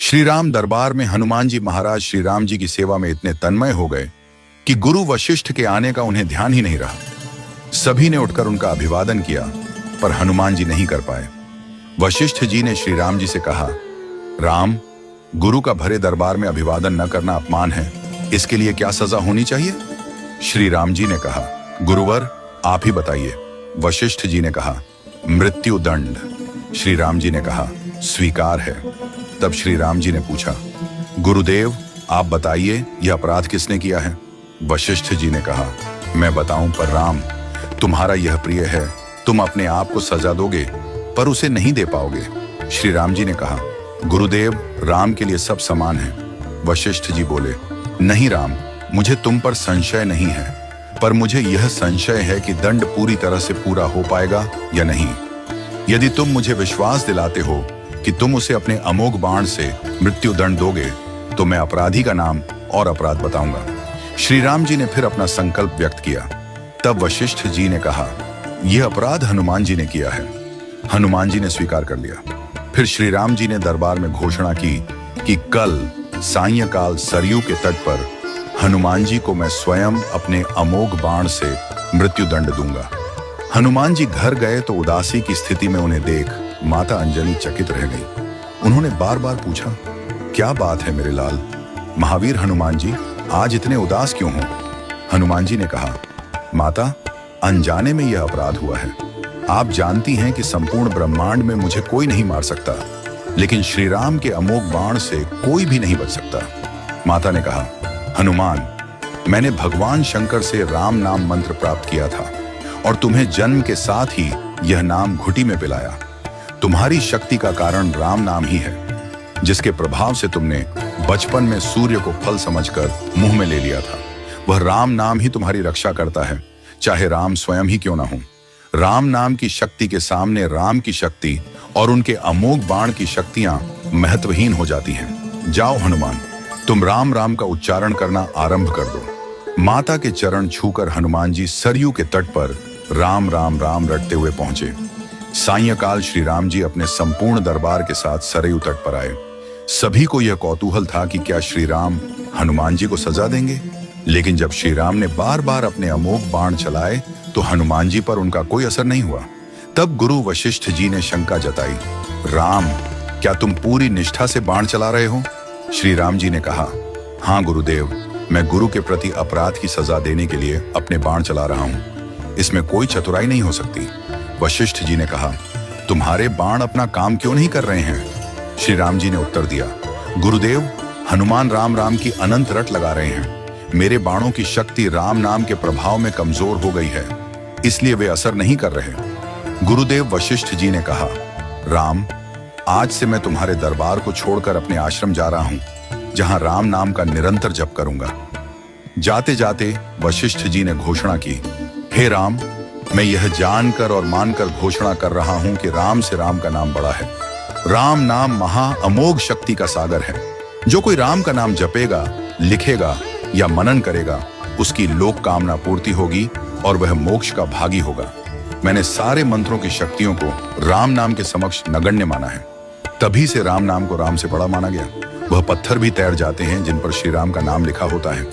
श्री राम दरबार में हनुमान जी महाराज श्री राम जी की सेवा में इतने तन्मय हो गए कि गुरु वशिष्ठ के आने का उन्हें ध्यान ही नहीं रहा। सभी ने उठकर उनका अभिवादन किया, पर हनुमान जी नहीं कर पाए। वशिष्ठ जी ने श्री राम जी से कहा, राम, गुरु का भरे दरबार में अभिवादन न करना अपमान है, इसके लिए क्या सजा होनी चाहिए? श्री राम जी ने कहा, गुरुवर आप ही बताइए। वशिष्ठ जी ने कहा, मृत्यु दंड। श्री राम जी ने कहा, स्वीकार है। तब श्री राम जी ने पूछा, गुरुदेव आप बताइए यह अपराध किसने किया है? वशिष्ठ जी ने कहा, मैं बताऊं पर राम, तुम्हारा यह प्रिय है, तुम अपने आप को सजा दोगे पर उसे नहीं दे पाओगे। श्री राम जी ने कहा, गुरुदेव राम के लिए सब समान है। वशिष्ठ जी बोले, नहीं राम, मुझे तुम पर संशय नहीं है, पर मुझे यह संशय है कि दंड पूरी तरह से पूरा हो पाएगा या नहीं। यदि तुम मुझे विश्वास दिलाते हो कि तुम उसे अपने अमोघ बाण से मृत्यु दंड दोगे तो मैं अपराधी का नाम और अपराध बताऊंगा। श्री राम जी ने फिर अपना संकल्प व्यक्त किया। तब वशिष्ठ जी ने कहा, यह अपराध हनुमान जी ने किया है। हनुमान जी ने स्वीकार कर लिया। फिर श्री राम जी ने दरबार में घोषणा की कि कल सायंकाल सरयू के तट पर हनुमान जी को मैं स्वयं अपने अमोघ बाण से मृत्यु दंड दूंगा। हनुमान जी घर गए तो उदासी की स्थिति में उन्हें देख माता अंजनी चकित रह गई। उन्होंने बार बार पूछा, क्या बात है मेरे लाल? महावीर हनुमान जी आज इतने उदास क्यों हो? हनुमान जी ने कहा, माता, अनजाने में यह अपराध हुआ है। आप जानती हैं कि संपूर्ण ब्रह्मांड में मुझे कोई नहीं मार सकता, लेकिन श्री राम के अमोघ बाण से कोई भी नहीं बच सकता। माता ने कहा, हनुमान, मैंने भगवान शंकर से राम नाम मंत्र प्राप्त किया था और तुम्हें जन्म के साथ ही यह नाम घुटी में पिलाया। तुम्हारी शक्ति का कारण राम नाम ही है, जिसके प्रभाव से तुमने बचपन में सूर्य को फल समझकर मुंह में ले लिया था। वह राम नाम ही तुम्हारी रक्षा करता है, चाहे राम स्वयं ही क्यों ना हो। राम नाम की शक्ति के सामने राम की शक्ति और उनके अमोघ बाण की शक्तियां महत्वहीन हो जाती हैं। जाओ हनुमान, तुम राम राम का उच्चारण करना आरंभ कर दो। माता के चरण छूकर हनुमान जी सरयू के तट पर राम राम राम रटते हुए पहुंचे। सायंकाल श्री राम जी अपने संपूर्ण दरबार के साथ सरयू तट पर आए। सभी को यह कौतूहल था कि क्या श्री राम हनुमान जी को सजा देंगे, लेकिन जब श्री राम ने बार बार अपने अमोघ बाण चलाए तो हनुमान जी पर उनका कोई असर नहीं हुआ। तब गुरु वशिष्ठ जी ने शंका जताई, राम, क्या तुम पूरी निष्ठा से बाण चला रहे हो? श्री राम जी ने कहा, हाँ गुरुदेव, मैं गुरु के प्रति अपराध की सजा देने के लिए अपने बाण चला रहा हूँ। इसमें कोई चतुराई नहीं हो सकती। वशिष्ठ जी ने कहा, तुम्हारे बाण अपना काम क्यों नहीं कर रहे हैं? श्री राम जी ने उत्तर दिया, गुरुदेव, हनुमान राम राम की अनंत रट लगा रहे हैं। मेरे बाणों की शक्ति राम नाम के प्रभाव में कमजोर हो गई है, इसलिए वे असर नहीं कर रहे। गुरुदेव वशिष्ठ जी ने कहा, राम, आज से मैं तुम्हारे दरबार को छोड़कर अपने आश्रम जा रहा हूं, जहां राम नाम का निरंतर जप करूंगा। जाते जाते वशिष्ठ जी ने घोषणा की, हे राम, मैं यह जानकर और मानकर घोषणा कर रहा हूं कि राम से राम का नाम बड़ा है। राम नाम महा अमोघ शक्ति का सागर है। जो कोई राम का नाम जपेगा, लिखेगा या मनन करेगा, उसकी लोक कामना पूर्ति होगी और वह मोक्ष का भागी होगा। मैंने सारे मंत्रों की शक्तियों को राम नाम के समक्ष नगण्य माना है। तभी से राम नाम को राम से बड़ा माना गया। वह पत्थर भी तैर जाते हैं जिन पर श्री राम का नाम लिखा होता है।